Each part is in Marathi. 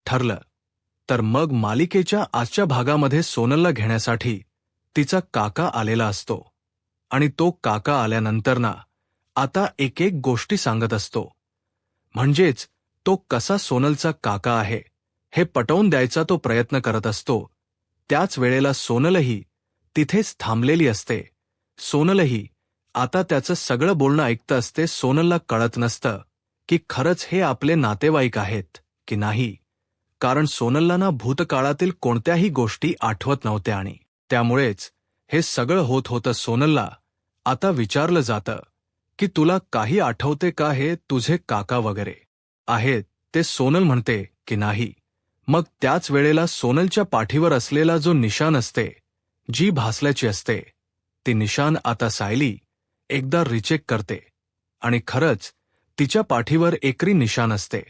ठरलं तर मग मालिकेच्या आजच्या भागामध्ये सोनलला घेण्यासाठी तिचा काका आलेला असतो आणि तो काका आल्यानंतर ना आता एक एक गोष्टी सांगत असतो. म्हणजेच तो कसा सोनलचा काका आहे हे पटवून द्यायचा तो प्रयत्न करत असतो. त्याच वेळेला सोनलही तिथेच थांबलेली असते. सोनलही आता त्याचं सगळं बोलणं ऐकत असते. सोनलला कळत नसतं की खरंच हे आपले नातेवाईक आहेत की नाही, कारण सोनलला ना भूतकाळातील कोणत्याही गोष्टी आठवत नव्हत्या आणि त्यामुळेच हे सगळं होत होतं. सोनलला आता विचारलं जातं की तुला काही आठवते का, हे तुझे काका वगैरे आहेत ते सोनल म्हणते की नाही. मग त्याच वेळेला सोनलच्या पाठीवर असलेला जो निशाण असते, जी भासल्याची असते, ती निशाण आता सायली एकदा रिचेक करते आणि खरंच तिच्या पाठीवर एकरी निशाण असते.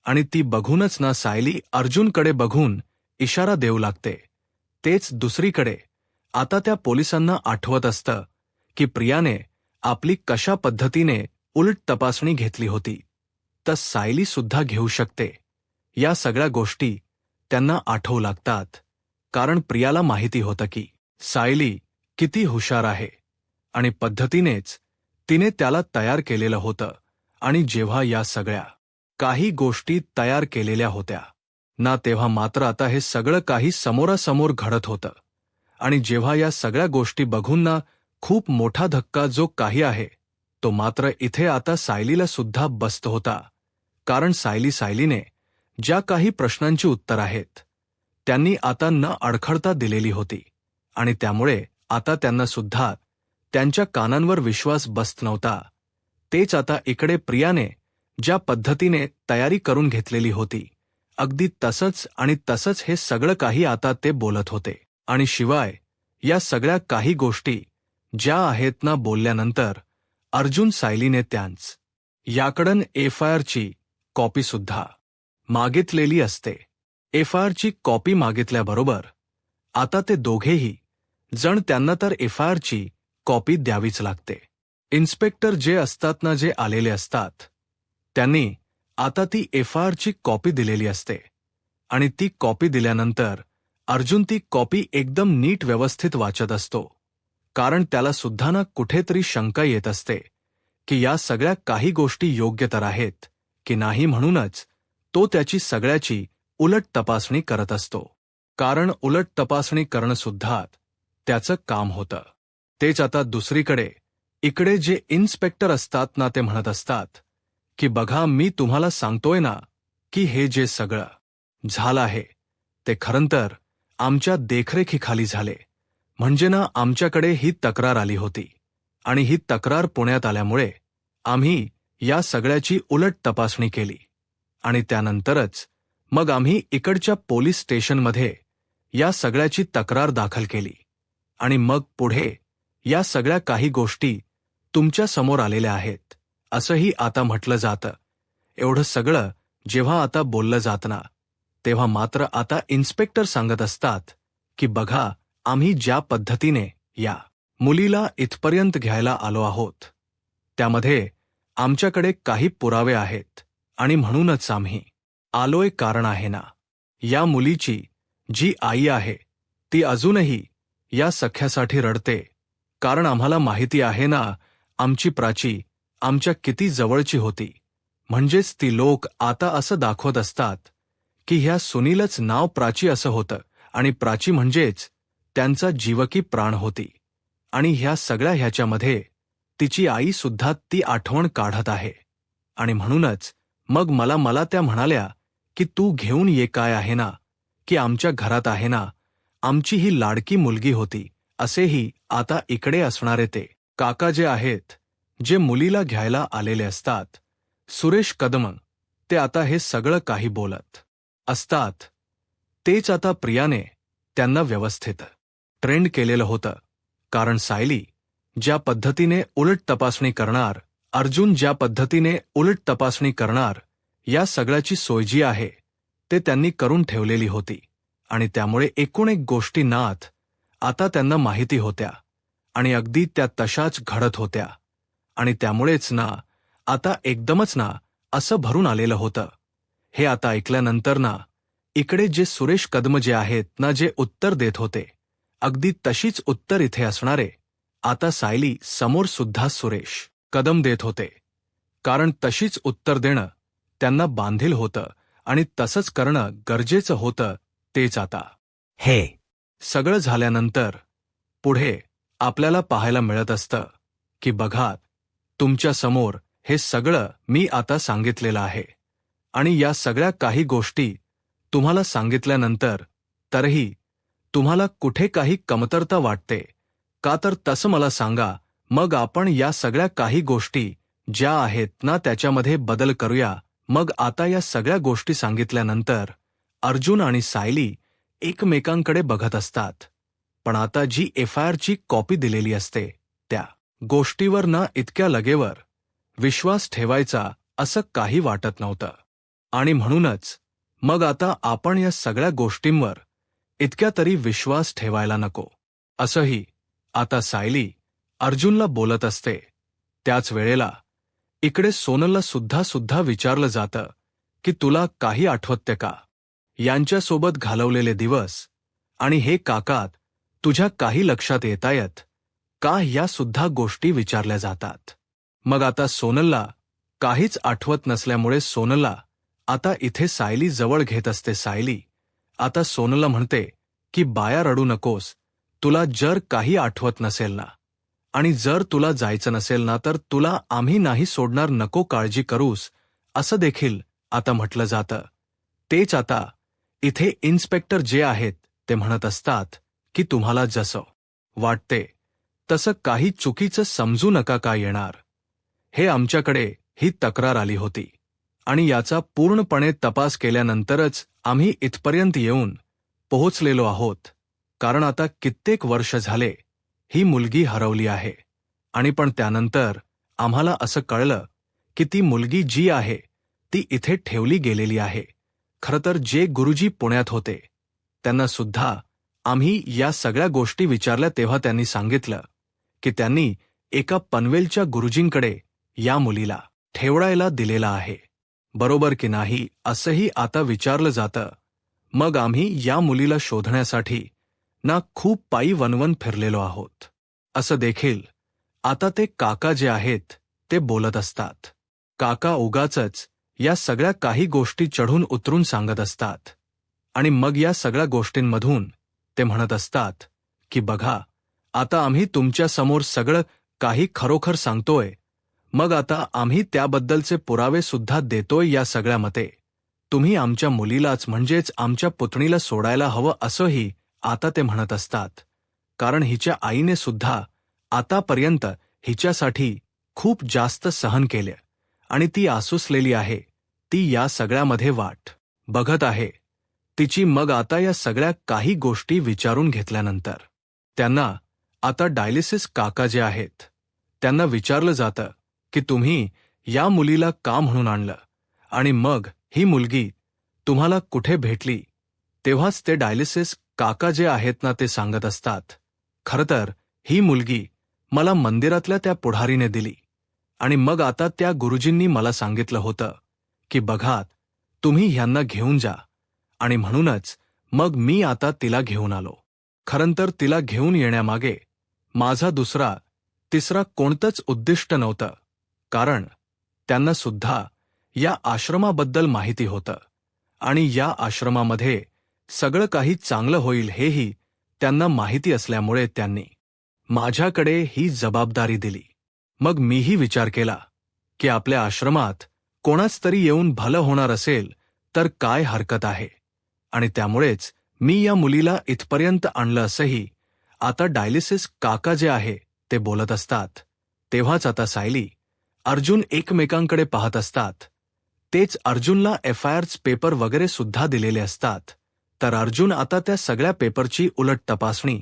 आणि ती बघूनच ना सायली अर्जुनकडे बघून इशारा देऊ लागते. तेच दुसरीकडे आता त्या पोलिसांना आठवत असतं की प्रियाने आपली कशा पद्धतीने उलट तपासणी घेतली होती, तर सायली सुद्धा घेऊ शकते. या सगळ्या गोष्टी त्यांना आठवू लागतात, कारण प्रियाला माहिती होतं की सायली किती हुशार आहे आणि पद्धतीनेच तिने त्याला तयार केलेलं होतं. आणि जेव्हा या सगळ्या काही गोष्टी तयार केलेल्या होत्या ना, तेव्हा मात्र आता हे सगळं काही समोरासमोर घडत होतं. आणि जेव्हा या सगळ्या गोष्टी बघून ना खूप मोठा धक्का जो काही आहे तो मात्र इथे आता सायलीला सुद्धा बसत होता. कारण सायलीने ज्या काही प्रश्नांची उत्तर आहेत त्यांनी आता न अडखळता दिलेली होती आणि त्यामुळे आता त्यांना सुद्धा त्यांच्या कानांवर विश्वास बसत नव्हता. तेच आता इकडे प्रियाने ज्या पद्धतीने तयारी करून घेतलेली होती, अगदी तसंच हे सगळं काही आता ते बोलत होते. आणि शिवाय या सगळ्या काही गोष्टी ज्या आहेत ना बोलल्यानंतर अर्जुन सायलीने त्यांच याकडून FIRची कॉपी सुद्धा मागितलेली असते. FIRची कॉपी मागितल्याबरोबर आता ते दोघेही जण त्यांना तर FIRची कॉपी द्यावीच लागते. इन्स्पेक्टर जे असतात ना, जे आलेले असतात, त्यांनी आता ती FIRची कॉपी दिलेली असते. आणि ती कॉपी दिल्यानंतर अर्जुन ती कॉपी एकदम नीट व्यवस्थित वाचत असतो, कारण त्याला सुद्धा ना कुठेतरी शंका येत असते की या सगळ्या काही गोष्टी योग्य तर आहेत की नाही. म्हणूनच तो त्याची सगळ्याची उलट तपासणी करत असतो, कारण उलट तपासणी करणं सुद्धा त्याचं काम होतं. तेच आता दुसरीकडे इकडे जे इन्स्पेक्टर असतात ना, ते म्हणत असतात की बघा, मी तुम्हाला सांगतोय ना की हे जे सगळं झालं आहे ते खरं तर आमच्या देखरेखीखाली झाले. म्हणजे ना आमच्याकडे ही तक्रार आली होती आणि ही तक्रार पुण्यात आल्यामुळे आम्ही या सगळ्याची उलट तपासणी केली आणि त्यानंतरच मग आम्ही इकडच्या पोलीस स्टेशनमध्ये या सगळ्याची तक्रार दाखल केली आणि मग पुढे या सगळ्या काही गोष्टी तुमच्या समोर आलेल्या आहेत असंही आता म्हटलं जातं. एवढं सगळं जेव्हा आता बोललं जातं ना, तेव्हा मात्र आता इन्स्पेक्टर सांगत असतात की बघा, आम्ही ज्या पद्धतीने या मुलीला इथपर्यंत घ्यायला आलो आहोत त्यामध्ये आमच्याकडे काही पुरावे आहेत आणि म्हणूनच आम्ही आलोय. कारण आहे ना, या मुलीची जी आई आहे ती अजूनही या सख्यासाठी रडते, कारण आम्हाला माहिती आहे ना आमची प्राची आमच्या किती जवळची होती. म्हणजेच ती लोक आता असं दाखवत असतात की ह्या सुनीलच नाव प्राची असं होतं आणि प्राची म्हणजेच त्यांचा जीवकी प्राण होती. आणि ह्या सगळ्या ह्याच्यामध्ये तिची आई सुद्धा ती आठवण काढत आहे. आणि म्हणूनच मग मला त्या म्हणाल्या की तू घेऊन ये, काय आहे ना की आमच्या घरात आहे ना आमची ही लाडकी मुलगी होती. असेही आता इकडे असणारे ते काका जे आहेत, जे मुलीला घ्यायला आलेले असतात, सुरेश कदम, ते आता हे सगळं काही बोलत असतात. तेच आता प्रियाने त्यांना व्यवस्थित ट्रेंड केलेलं होतं, कारण सायली ज्या पद्धतीने उलट तपासणी करणार, अर्जुन ज्या पद्धतीने उलट तपासणी करणार, या सगळ्याची सोय जी आहे ते त्यांनी करून ठेवलेली होती. आणि त्यामुळे एकूण एक गोष्टी नाथ आता त्यांना माहिती होत्या आणि अगदी त्या तशाच घडत होत्या. आणि त्यामुळेच ना आता एकदमच ना असं भरून आलेलं होतं. हे आता ऐकल्यानंतर ना इकडे जे सुरेश कदम जे आहेत ना, जे उत्तर देत होते, अगदी तशीच उत्तर इथे असणारे आता सायली समोर सुद्धा सुरेश कदम देत होते. कारण तशीच उत्तर देणं त्यांना बांधील होतं आणि तसंच करणं गरजेचं होतं. तेच आता हे सगळं झाल्यानंतर पुढे आपल्याला पाहायला मिळत असतं की बघा, तुमच्या समोर हे सगळं मी आता सांगितलेलं आहे आणि या सगळ्या काही गोष्टी तुम्हाला सांगितल्यानंतर तरीही तुम्हाला कुठे काही कमतरता वाटते का, तर तसं मला सांगा. मग आपण या सगळ्या काही गोष्टी ज्या आहेत ना त्याच्यामध्ये बदल करूया. मग आता या सगळ्या गोष्टी सांगितल्यानंतर अर्जुन आणि सायली एकमेकांकडे बघत असतात. पण आता जी FIR ची कॉपी दिलेली असते त्या गोष्टीवर ना इतक्या लगेवर विश्वास ठेवायचा असं काही वाटत नव्हतं. आणि म्हणूनच मग आता आपण या सगळ्या गोष्टींवर इतक्या तरी विश्वास ठेवायला नको, असंही आता सायली अर्जुनला बोलत असते. त्याच वेळेला इकडे सोनलला सुद्धा विचारलं जातं की तुला काही आठवते का, यांच्यासोबत घालवलेले दिवस आणि हे काकात तुझ्या काही लक्षात येतायत का, या सुद्धा गोष्टी विचारल्या जातात. मग आता सोनलला काहीच आठवत नसल्यामुळे सोनलला आता इथे सायली जवळ घेत असते. सायली आता सोनलला म्हणते की बाया रडू नकोस, तुला जर काही आठवत नसेल ना आणि जर तुला जायचं नसेल ना तर तुला आम्ही नाही सोडणार, नको काळजी करूस, असं देखील आता म्हटलं जातं. तेच आता इथे इन्स्पेक्टर जे आहेत ते म्हणत असतात की तुम्हाला जसं वाटते तसं काही चुकीचं समजू नका का येणार. हे आमच्याकडे ही तक्रार आली होती आणि याचा पूर्णपणे तपास केल्यानंतरच आम्ही इथपर्यंत येऊन पोहोचलेलो आहोत. कारण आता कित्येक वर्ष झाले ही मुलगी हरवली आहे आणि पण त्यानंतर आम्हाला असं कळलं की ती मुलगी जी आहे ती इथे ठेवली गेलेली आहे. खरं तर जे गुरुजी पुण्यात होते त्यांना सुद्धा आम्ही या सगळ्या गोष्टी विचारल्या तेव्हा त्यांनी सांगितलं की त्यांनी एका पनवेलच्या गुरुजींकडे या मुलीला ठेवडायला दिलेला आहे. बरोबर की नाही असंही आता विचारलं जातं. मग आम्ही या मुलीला शोधण्यासाठी ना खूप पायी वनवन फिरलेलो आहोत, असं देखील आता ते काका जे आहेत ते बोलत असतात. काका उगाचच या सगळ्या काही गोष्टी चढून उतरून सांगत असतात आणि मग या सगळ्या गोष्टींमधून ते म्हणत असतात की बघा, आता आम्ही तुमच्या समोर सगळं काही खरोखर सांगतोय. मग आता आम्ही त्याबद्दलचे पुरावे सुद्धा देतोय. या सगळ्यामध्ये तुम्ही आमच्या मुलीलाच म्हणजेच आमच्या पुतणीला सोडायला हवं, असंही आता ते म्हणत असतात. कारण हिच्या आईने सुद्धा आतापर्यंत हिच्यासाठी खूप जास्त सहन केले आणि ती आसुसलेली आहे. ती या सगळ्यामध्ये वाट बघत आहे तिची. मग आता या सगळ्या काही गोष्टी विचारून घेतल्यानंतर त्यांना आता डायलिसिस काका जे आहेत त्यांना विचारलं जातं की तुम्ही या मुलीला का म्हणून आणलं आणि मग ही मुलगी तुम्हाला कुठे भेटली. तेव्हाच ते डायलिसिस काका जे आहेत ना ते सांगत असतात, खरं तर ही मुलगी मला मंदिरातल्या त्या पुढारीने दिली आणि मग आता त्या गुरुजींनी मला सांगितलं होतं की बघा, तुम्ही ह्यांना घेऊन जा आणि म्हणूनच मग मी आता तिला घेऊन आलो. खरं तर तिला घेऊन येण्यामागे माझा दुसरा तिसरा कोणतंच उद्दिष्ट नव्हतं. कारण त्यांना सुद्धा या आश्रमाबद्दल माहिती होतं आणि या आश्रमामध्ये सगळं काही चांगलं होईल हेही त्यांना माहिती असल्यामुळे त्यांनी माझ्याकडे ही जबाबदारी दिली. मग मीही विचार केला की आपल्या आश्रमात कोणाच तरी येऊन भलं होणार असेल तर काय हरकत आहे आणि त्यामुळेच मी या मुलीला इथपर्यंत आणलं, असंही आता डायलिसिस काका जे आहे ते बोलत असतात. तेव्हाच आता सायली अर्जुन एकमेकांकडे पाहत असतात. तेच अर्जुनला FIR's पेपर वगैरे सुद्धा दिलेले असतात. तर अर्जुन आता त्या सगळ्या पेपरची उलट तपासणी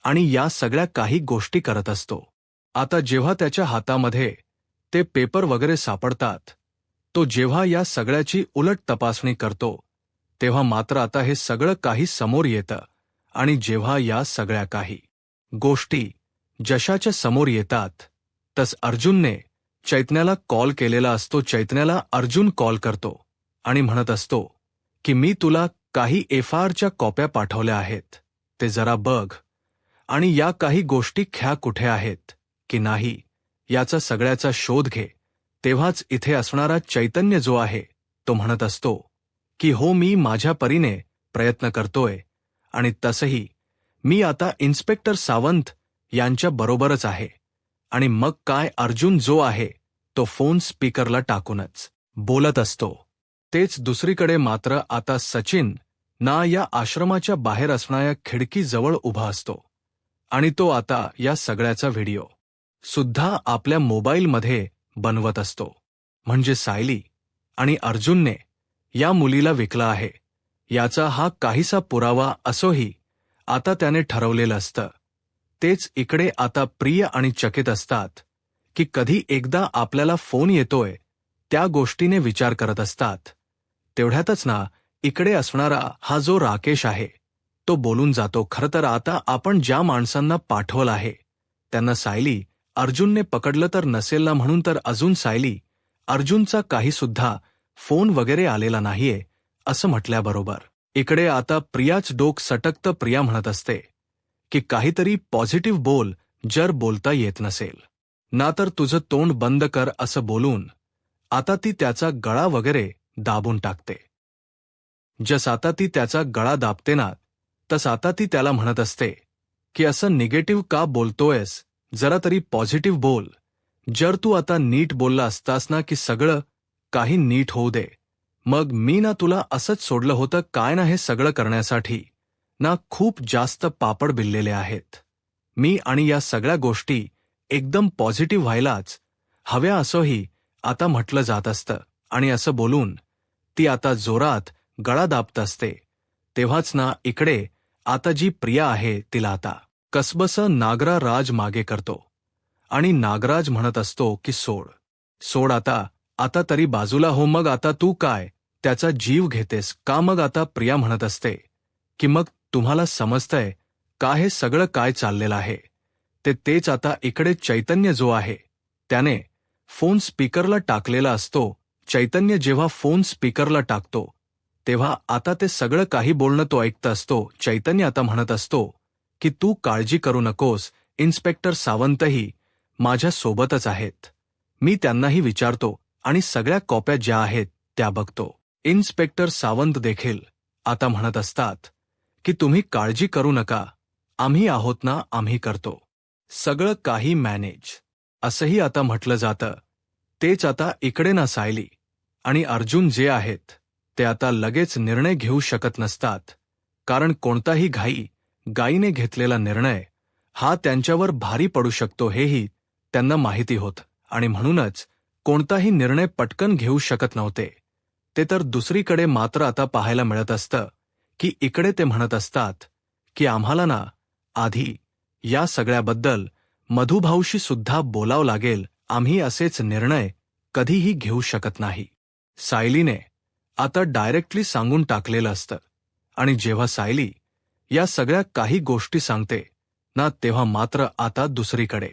आणि या सगळ्या काही गोष्टी करत असतो. आता जेव्हा त्याच्या हातामध्ये ते पेपर वगैरे सापडतात, तो जेव्हा या सगळ्याची उलट तपासणी करतो तेव्हा मात्र आता हे सगळं काही समोर येतं आणि जेव्हा या सगळ्या काही गोष्टी जशाच्या समोर येतात तस अर्जुनने चैतन्याला कॉल केलेला असतो. चैतन्याला अर्जुन कॉल करतो आणि म्हणत असतो की मी तुला काही FRच्या कॉप्या पाठवल्या आहेत, ते जरा बघ. आणि या काही गोष्टी ख्या कुठे आहेत की नाही याचा सगळ्याचा शोध घे. तेव्हाच इथे असणारा चैतन्य जो आहे तो म्हणत असतो की हो, मी माझ्या परीने प्रयत्न करतोय, आणि तसंही मी आता इन्स्पेक्टर सावंत यांच्या बरोबरच आहे. आणि मग काय, अर्जुन जो आहे तो फोन स्पीकरला टाकूनच बोलत असतो. तेच दुसरीकडे मात्र आता सचिन ना या आश्रमाच्या बाहेर असणाऱ्या खिडकीजवळ उभा असतो, आणि तो आता या सगळ्याचा व्हिडिओ सुद्धा आपल्या मोबाईलमध्ये बनवत असतो. म्हणजे सायली आणि अर्जुनने या मुलीला विकला आहे याचा हा काहीसा पुरावा असोही आता त्याने ठरवलेलं असतं. तेच इकडे आता प्रिय आणि चकित असतात की कधी एकदा आपल्याला फोन येतोय त्या गोष्टीने विचार करत असतात. तेवढ्यातच ना इकडे असणारा हा जो राकेश आहे तो बोलून जातो, खरं तर आता आपण ज्या माणसांना पाठवलं आहे त्यांना सायली अर्जुनने पकडलं तर नसेल ना, म्हणून तर अजून सायली अर्जुनचा काही सुद्धा फोन वगैरे आलेला नाहीये असं म्हटल्याबरोबर इकडे आता प्रियाच डोक सटकतं. प्रिया म्हणत असते की काहीतरी पॉझिटिव्ह बोल, जर बोलता येत नसेल ना तर तुझं तोंड बंद कर असं बोलून आता ती त्याचा गळा वगैरे दाबून टाकते. जस आता ती त्याचा गळा दाबते ना तस आता ती त्याला म्हणत असते की असं निगेटिव्ह का बोलतोयस, जरा तरी पॉझिटिव्ह बोल. जर तू आता नीट बोलला असतास ना की सगळं काही नीट होऊ दे, मग मी ना तुला असंच सोडलं होतं काय ना. हे सगळं करण्यासाठी ना खूप जास्त पापड बिललेले आहेत मी, आणि या सगळ्या गोष्टी एकदम पॉझिटिव्ह व्हायलाच हव्या असंही आता म्हटलं जात असतं. आणि असं बोलून ती आता जोरात गळा दाबत असते. तेव्हाच ना इकडे आता जी प्रिया आहे तिला आता कसबसं नागराज मागे करतो, आणि नागराज म्हणत असतो की सोड सोड आता, आता तरी बाजूला हो. मग आता तू काय त्याचा जीव घेतेस का? मग आता प्रिया म्हणत असते की मग तुम्हाला समजतंय का हे सगळं काय चाललेलं आहे ते? तेच आता इकडे चैतन्य जो आहे त्याने फोन स्पीकरला टाकलेला असतो. चैतन्य जेव्हा फोन स्पीकरला टाकतो तेव्हा आता ते सगळं काही बोलणं तो ऐकत असतो. चैतन्य आता म्हणत असतो की तू काळजी करू नकोस, इन्स्पेक्टर सावंतही माझ्या सोबतच आहेत. मी त्यांनाही विचारतो आणि सगळ्या कॉप्या ज्या आहेत त्या बघतो. इन्स्पेक्टर सावंत देखील आता म्हणत असतात की तुम्ही काळजी करू नका, आम्ही आहोत ना, आम्ही करतो सगळं काही मॅनेज, असंही आता म्हटलं जातं. तेच आता इकडे ना सायली आणि अर्जुन जे आहेत ते आता लगेच निर्णय घेऊ शकत नसतात, कारण कोणताही गाईने घेतलेला निर्णय हा त्यांच्यावर भारी पडू शकतो हेही त्यांना माहिती होतं, आणि म्हणूनच कोणताही निर्णय पटकन घेऊ शकत नव्हते. ते तर दुसरीकडे मात्र आता पाहायला मिळत असतं की इकडे ते म्हणत असतात की आम्हाला ना आधी या सगळ्याबद्दल मधुभाऊशी सुद्धा बोलावं लागेल, आम्ही असेच निर्णय कधीही घेऊ शकत नाही. सायलीने आता डायरेक्टली सांगून टाकलेलं असतं, आणि जेव्हा सायली या सगळ्या काही गोष्टी सांगते ना तेव्हा मात्र आता दुसरीकडे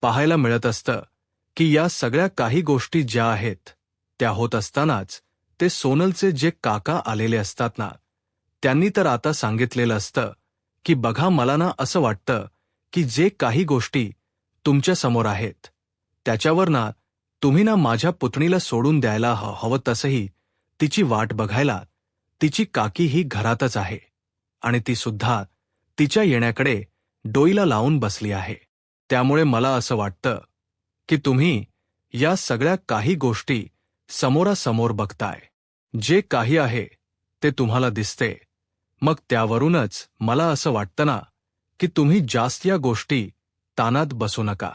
पाहायला मिळत असतं की या सगळ्या काही गोष्टी ज्या आहेत त्या होत असतानाच ते सोनलचे जे काका आलेले असतात ना त्यांनी तर आता सांगितलेलं असतं की बघा, मला ना असं वाटतं की जे काही गोष्टी तुमच्या समोर आहेत त्याच्यावर ना तुम्ही ना माझ्या पुतणीला सोडून द्यायला हवं. तसंही तिची वाट बघायला तिची काकी ही घरातच आहे, आणि ती सुद्धा तिच्या येण्याकडे डोईला लावून बसली आहे. त्यामुळे मला असं वाटतं की तुम्ही या सगळ्या काही गोष्टी समोरासमोर बघताय, जे काही आहे ते तुम्हाला दिसते, मग त्यावरूनच मला असं वाटतं ना की तुम्ही जास्त या गोष्टी ताणात बसू नका.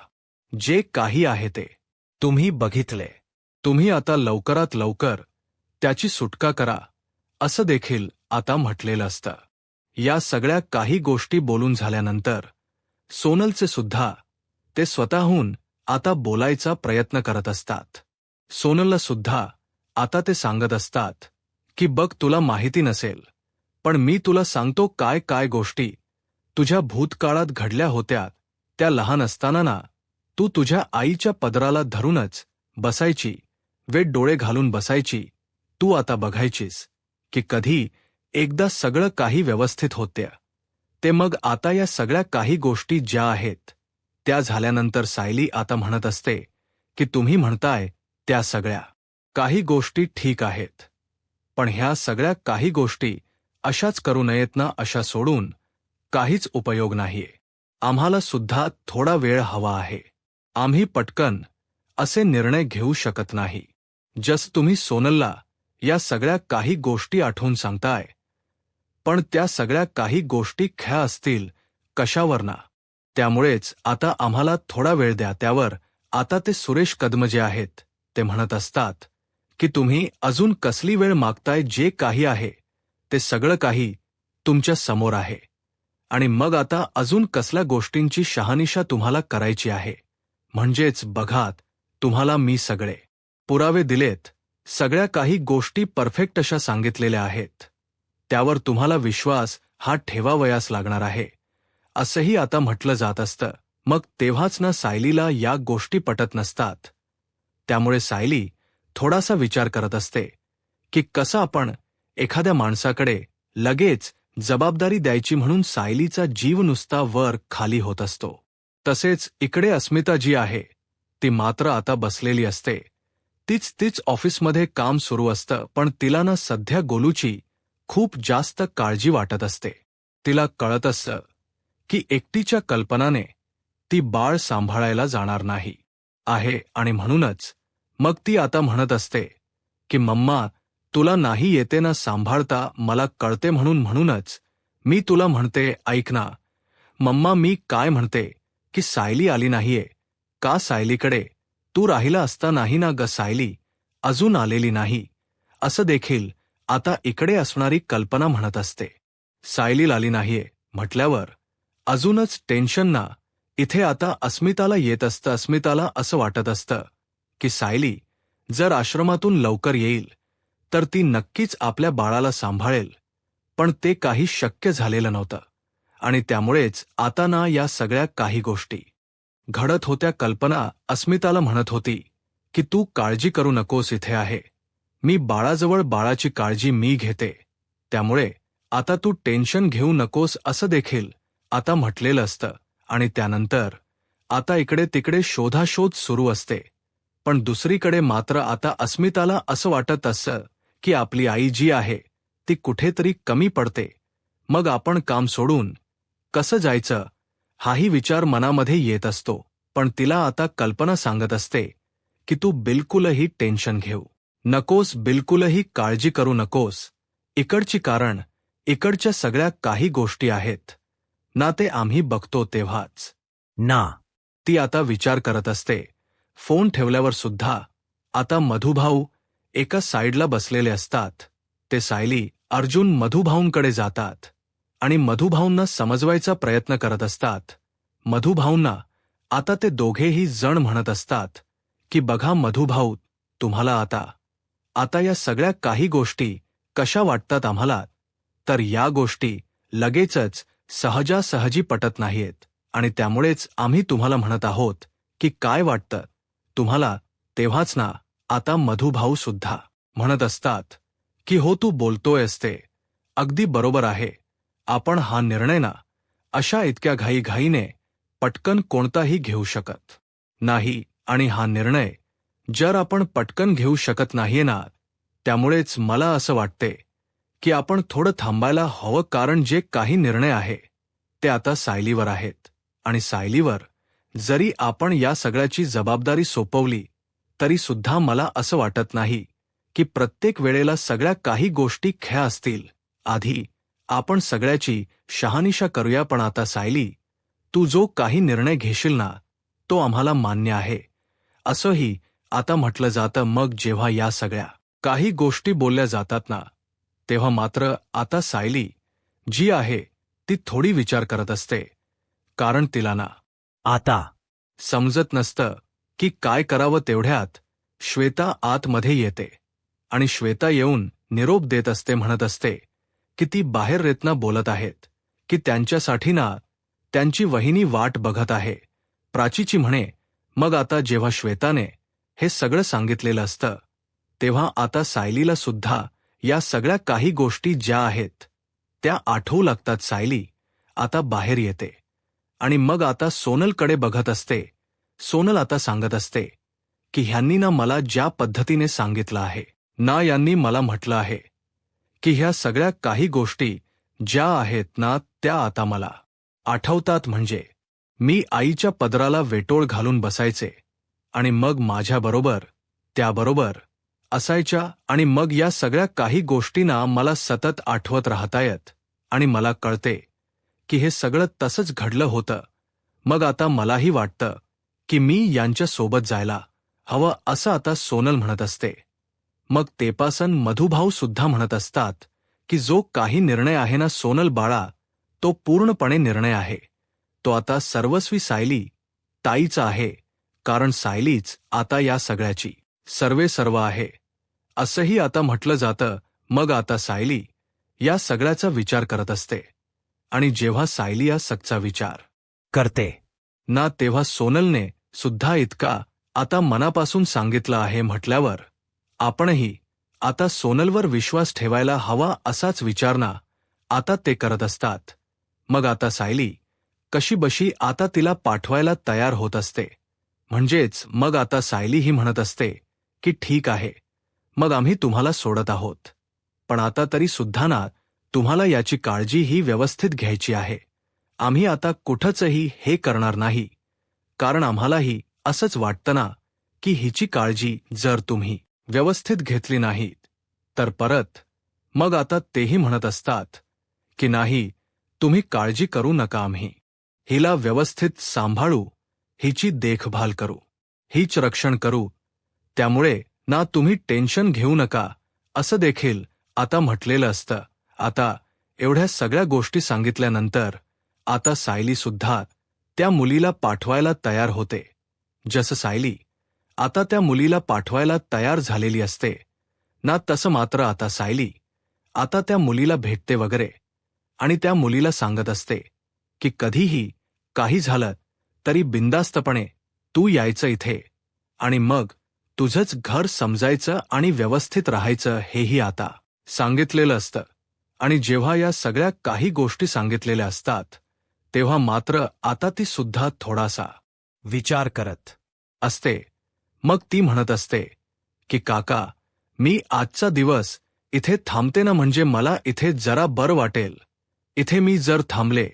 जे काही आहे ते तुम्ही बघितले, तुम्ही आता लवकरात लवकर त्याची सुटका करा असं देखील आता म्हटलेलं असतं. या सगळ्या काही गोष्टी बोलून झाल्यानंतर सोनलचे सुद्धा ते स्वतःहून आता बोलायचा प्रयत्न करत असतात. सोनलला सुद्धा आता ते सांगत असतात की बघ, तुला माहिती नसेल पण मी तुला सांगतो काय काय गोष्टी तुझ्या भूतकाळात घडल्या होत्या. त्या लहान असताना ना तू तुझ्या आईच्या पदराला धरूनच बसायची, वेट डोळे घालून बसायची. तू आता बघायचीस की कधी एकदा सगळं काही व्यवस्थित होतं ते मग आता या सगळ्या काही गोष्टी ज्या आहेत त्या झाल्यानंतर सायली आता म्हणत असते की तुम्ही म्हणताय त्या सगळ्या काही गोष्टी ठीक आहेत, पण ह्या सगळ्या काही गोष्टी अशाच करू नयेत ना, अशा सोडून काहीच उपयोग नाहीये. आम्हाला सुद्धा थोडा वेळ हवा आहे. आम्ही पटकन असे निर्णय घेऊ शकत नाही. जस तुम्ही सोनलला या सगळ्या काही गोष्टी आठवून सांगताय, पण त्या सगळ्या काही गोष्टी खऱ्या असतील कशावर ना. त्यामुळेच आता आम्हाला थोडा वेळ द्या. त्यावर आता ते सुरेश कदम जे आहेत ते म्हणत असतात की तुम्ही अजून कसली वेळ मागताय, जे काही आहे ते सगळं काही तुमच्या समोर आहे. आणि मग आता अजून कसल्या गोष्टींची शहानिशा तुम्हाला करायची आहे. म्हणजेच बघात, तुम्हाला मी सगळे पुरावे दिलेत, सगळ्या काही गोष्टी परफेक्ट अशा सांगितलेल्या आहेत. त्यावर तुम्हाला विश्वास हा ठेवावयास लागणार आहे, असंही आता म्हटलं जात असतं. मग तेव्हाच ना सायलीला या गोष्टी पटत नसतात. त्यामुळे सायली थोडासा विचार करत असते की कसं आपण एखाद्या माणसाकडे लगेच जबाबदारी द्यायची, म्हणून सायलीचा जीव नुसता वर खाली होत असतो. तसेच इकडे अस्मिता जी आहे ती मात्र आता बसलेली असते. तीच ऑफिसमध्ये काम सुरू असतं, पण तिला ना सध्या गोलूची खूप जास्त काळजी वाटत असते. तिला कळत असतं की एकटीच्या कल्पनाने ती बाळ सांभाळायला जाणार नाही आहे, आणि म्हणूनच मग ती आता म्हणत असते की मम्मा, तुला नाही येते ना सांभाळता, मला कळते, म्हणूनच मी तुला म्हणते, ऐक ना मम्मा. मी काय म्हणते की सायली आली नाहीये का, सायलीकडे तू राहिला असता नाही ना ग, सायली अजून आलेली नाही, असं देखील आता इकडे असणारी कल्पना म्हणत असते. सायली आली नाहीये म्हटल्यावर अजूनच टेन्शन ना इथे आता अस्मिताला येत असतं. अस्मिताला असं वाटत असतं की सायली जर आश्रमातून लवकर येईल तर ती नक्कीच आपल्या बाळाला सांभाळेल, पण ते काही शक्य झालेलं नव्हतं. आणि त्यामुळेच आता ना या सगळ्या काही गोष्टी घडत होत्या. कल्पना अस्मिताला म्हणत होती की तू काळजी करू नकोस, इथे आहे मी बाळाजवळ, बाळाची काळजी मी घेते, त्यामुळे आता तू टेन्शन घेऊ नकोस, असं देखील आता म्हटलेलं असतं. आणि त्यानंतर आता इकडे तिकडे शोधाशोध सुरू असते. पण दुसरीकडे मात्र आता अस्मिताला असं वाटत असतं की आपली आई जी आहे ती कुठेतरी कमी पडते. मग आपण काम सोडून कसं जायचं हाही विचार मनामध्ये येत असतो. पण तिला आता कल्पना सांगत असते की तू बिलकुलही टेन्शन घेऊ नकोस, बिलकुलही काळजी करू नकोस. इकडची कारण इकडच्या सगळ्या काही गोष्टी आहेत ना, ते आम्ही बघतो तेव्हाच ना. ती आता विचार करत असते. फोन ठेवल्यावर सुद्धा आता मधुभाऊ एका साईडला बसलेले असतात. ते सायली, अर्जुन मधुभाऊंकडे जातात आणि मधुभाऊंना समजवायचा प्रयत्न करत असतात. मधुभाऊंना आता ते दोघेही जण म्हणत असतात की बघा मधुभाऊ, तुम्हाला आता या सगळ्या काही गोष्टी कशा वाटतात आम्हाला, तर या गोष्टी लगेचच सहजासहजी पटत नाहीत. आणि त्यामुळेच आम्ही तुम्हाला म्हणत आहोत की काय वाटतं तुम्हाला. तेव्हाच ना आता मधुभाऊ सुद्धा म्हणत असतात की हो, तू बोलतोय असते अगदी बरोबर आहे. आपण हा निर्णय ना अशा इतक्या घाईघाईने पटकन कोणताही घेऊ शकत नाही. आणि हा निर्णय जर आपण पटकन घेऊ शकत नाहीये ना, त्यामुळेच मला असं वाटते की आपण थोडं थांबायला हवं. कारण जे काही निर्णय आहे ते आता सायलीवर आहेत. आणि सायलीवर जरी आपण या सगळ्याची जबाबदारी सोपवली तरी सुद्धा मला असं वाटत नाही की प्रत्येक वेळेला सगळ्या काही गोष्टी खऱ्या असतील. आधी आपण सगळ्याची शहानिशा करूया. पण आता सायली, तू जो काही निर्णय घेशील ना तो आम्हाला मान्य आहे, असंही आता म्हटलं जातं. मग जेव्हा या सगळ्या काही गोष्टी बोलल्या जातात ना, तेव्हा मात्र आता सायली जी आहे ती थोडी विचार करत असते. कारण तिला ना आता समजत नसतं की काय करावं. तेवढ्यात श्वेता आतमध्ये येते आणि श्वेता येऊन निरोप देत असते. म्हणत असते की ती बाहेर रेतना बोलत आहेत की त्यांच्यासाठी ना त्यांची वहिनी वाट बघत आहे. प्राचीची म्हणे. मग आता जेव्हा श्वेताने हे सगळं सांगितलेलं असतं तेव्हा आता सायलीला सुद्धा या सगळ्या काही गोष्टी ज्या आहेत त्या आठवू लागतात. सायली आता बाहेर येते आणि मग आता सोनलकडे बघत असते. सोनल आता सांगत असते की ह्यांनी ना मला ज्या पद्धतीने सांगितलं आहे ना, यांनी मला म्हटलं आहे की ह्या सगळ्या काही गोष्टी ज्या आहेत ना त्या आता मला आठवतात. म्हणजे मी आईच्या पदराला वेटोळ घालून बसायचे आणि मग माझ्याबरोबर त्याबरोबर असायच्या आणि मग या सगळ्या काही गोष्टींना मला सतत आठवत राहतायत आणि मला कळते की हे सगळं तसंच घडलं होतं. मग आता मलाही वाटतं की मी यांच्या सोबत जायला हवं असं आता सोनल म्हणत असते. मग तेपासन मधुभाऊ सुद्धा म्हणत असतात की जो काही निर्णय आहे ना सोनल बाळा, तो पूर्णपणे निर्णय आहे. तो आता सर्वस्वी सायली ताईचा आहे, कारण सायलीच आता या सगळ्याची सर्वेसर्व आहे असंही आता म्हटलं जातं. मग आता सायली या सगळ्याचा विचार करत असते आणि जेव्हा सायली या सगळ्याचा विचार करते ना तेव्हा सोनलने सुद्धा इतका आता मनापासून सांगितलं आहे म्हटल्यावर आपणही आता सोनलवर विश्वास ठेवायला हवा असाच विचार ना आता ते करत असतात. मग आता सायली कशीबशी आता तिला पाठवायला तयार होत असते. म्हणजेच मग आता सायली ही म्हणत असते की ठीक आहे, मग आम्ही तुम्हाला सोडत आहोत, पण आता तरी सुद्धा ना तुम्हाला याची काळजी ही व्यवस्थित घ्यायची आहे. आम्ही आता कुठंचही हे करणार नाही, कारण आम्हालाही असंच वाटतं ना की हिची काळजी जर तुम्ही व्यवस्थित घेतली नाहीत तर परत मग आता तेही म्हणत असतात की नाही, तुम्ही काळजी करू नका, आम्ही हिला व्यवस्थित सांभाळू, हिची देखभाल करू, हिच रक्षण करू, त्यामुळे ना तुम्ही टेन्शन घेऊ नका असं देखील आता म्हटलेलं असतं. आता एवढ्या सगळ्या गोष्टी सांगितल्यानंतर आता सायली सुद्धा त्या मुलीला पाठवायला तयार होते. जसं सायली आता त्या मुलीला पाठवायला तयार झालेली असते ना तसं मात्र आता सायली आता त्या मुलीला भेटते वगैरे आणि त्या मुलीला सांगत असते की कधीही काही झालं तरी बिनधास्तपणे तू यायचं इथे आणि मग तुझंच घर समजायचं आणि व्यवस्थित राहायचं हेही आता सांगितलेलं असतं. आणि जेव्हा या सगळ्या काही गोष्टी सांगितलेल्या असतात तेव्हा मात्र आता ती सुद्धा थोडासा विचार करत असते. मग ती म्हणत असते की काका, मी आजचा दिवस इथे थांबते ना, म्हणजे मला इथे जरा बरं वाटेल. इथे मी जर थांबले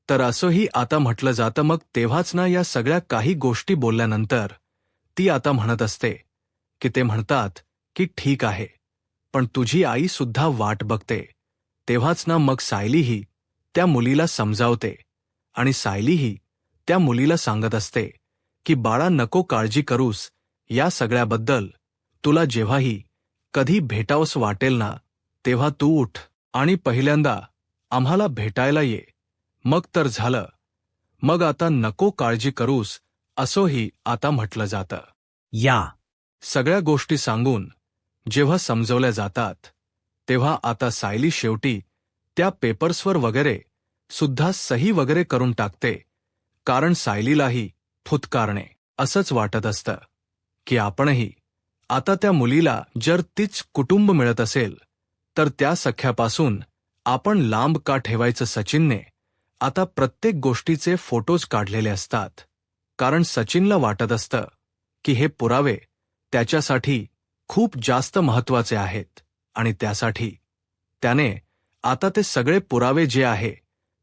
तर असंही आता म्हटलं जातं. मग तेव्हाच ना या सगळ्या काही गोष्टी बोलल्यानंतर ती आता म्हणत असते की ते म्हणतात की ठीक आहे, पण तुझी आई सुद्धा वाट बघते. तेव्हाच ना मग सायलीही त्या मुलीला समजावते आणि सायलीही त्या मुलीला सांगत असते की बाळा, नको काळजी करूस, या सगळ्याबद्दल तुला जेव्हाही कधी भेटावंस वाटेल ना तेव्हा तू उठ आणि पहिल्यांदा आम्हाला भेटायला ये, मग तर झालं. मग आता नको काळजी करूस असंही आता म्हटलं जातं. या सगळ्या गोष्टी सांगून जेव्हा समजवल्या जातात तेव्हा आता सायली शेवटी त्या पेपर्सवर वगैरे सुद्धा सही वगैरे करून टाकते, कारण सायलीलाही फुतकारणे असंच वाटत असतं की आपणही आता त्या मुलीला जर तीच कुटुंब मिळत असेल तर त्या सख्यापासून आपण लांब का ठेवायचं. सचिनने आता प्रत्येक गोष्टीचे फोटोज काढलेले असतात, कारण सचिनला वाटत असतं की हे पुरावे त्याच्यासाठी खूप जास्त महत्त्वाचे आहेत आणि त्यासाठी त्याने आता ते सगळे पुरावे जे आहे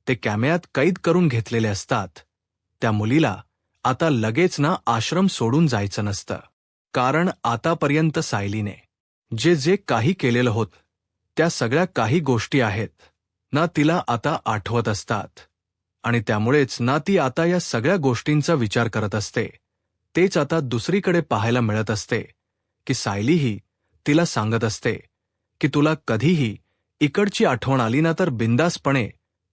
ते कॅमेऱ्यात कैद करून घेतलेले असतात. त्या मुलीला आता लगेच ना आश्रम सोडून जायचं नसतं, कारण आतापर्यंत सायलीने जे जे काही केलेलं होत त्या सगळ्या काही गोष्टी आहेत ना तिला आता आठवत असतात आणि त्यामुळेच ना ती आता या सगळ्या गोष्टींचा विचार करत असते. तेच आता दुसरीकडे पाहायला मिळत असते की सायलीही तिला सांगत असते की तुला कधीही इकडची आठवण आली ना तर बिंदासपणे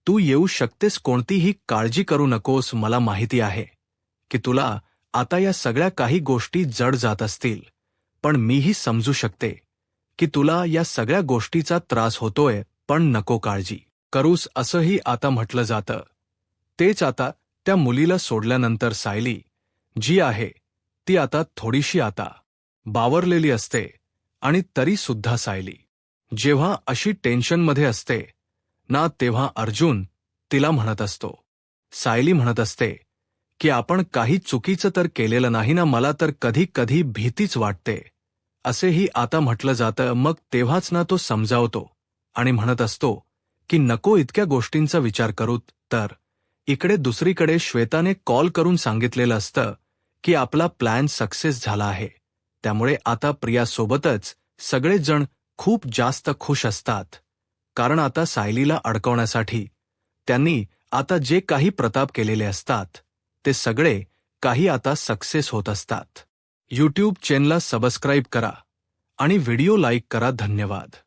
तू येऊ शकतेस, कोणतीही काळजी करू नकोस. मला माहिती आहे की तुला आता या सगळ्या काही गोष्टी जड जात असतील, पण मीही समजू शकते की तुला या सगळ्या गोष्टीचा त्रास होतोय, पण नको काळजी करूस असंही आता म्हटलं जातं. तेच आता त्या मुलीला सोडल्यानंतर सायली जी आहे ती आता थोडीशी आता बावरलेली असते आणि तरी सुद्धा सायली जेव्हा अशी टेन्शनमध्ये असते ना, तेव्हा अर्जुन तिला म्हणत असतो. सायली म्हणत असते की आपण काही चुकीचं तर केलेलं नाही ना, मला तर कधी कधी भीतीच वाटते. असेही आता म्हटलं जातं. मग तेव्हाच ना तो समजावतो आणि म्हणत असतो की नको इतक्या गोष्टींचा विचार करूत. तर इकडे दुसरीकडे श्वेताने कॉल करून सांगितलेलं असतं की आपला प्लॅन सक्सेस झाला आहे. त्यामुळे आता प्रियासोबतच सगळेच जण खूप जास्त खुश असतात. कारण आता सायलीला अडकवण्यासाठी त्यांनी आता जे काही प्रताप केलेले असतात ते सगळे काही आता सक्सेस होत असतात. यूट्यूब चॅनलला सबस्क्राईब करा आणि व्हिडिओ लाईक करा. धन्यवाद.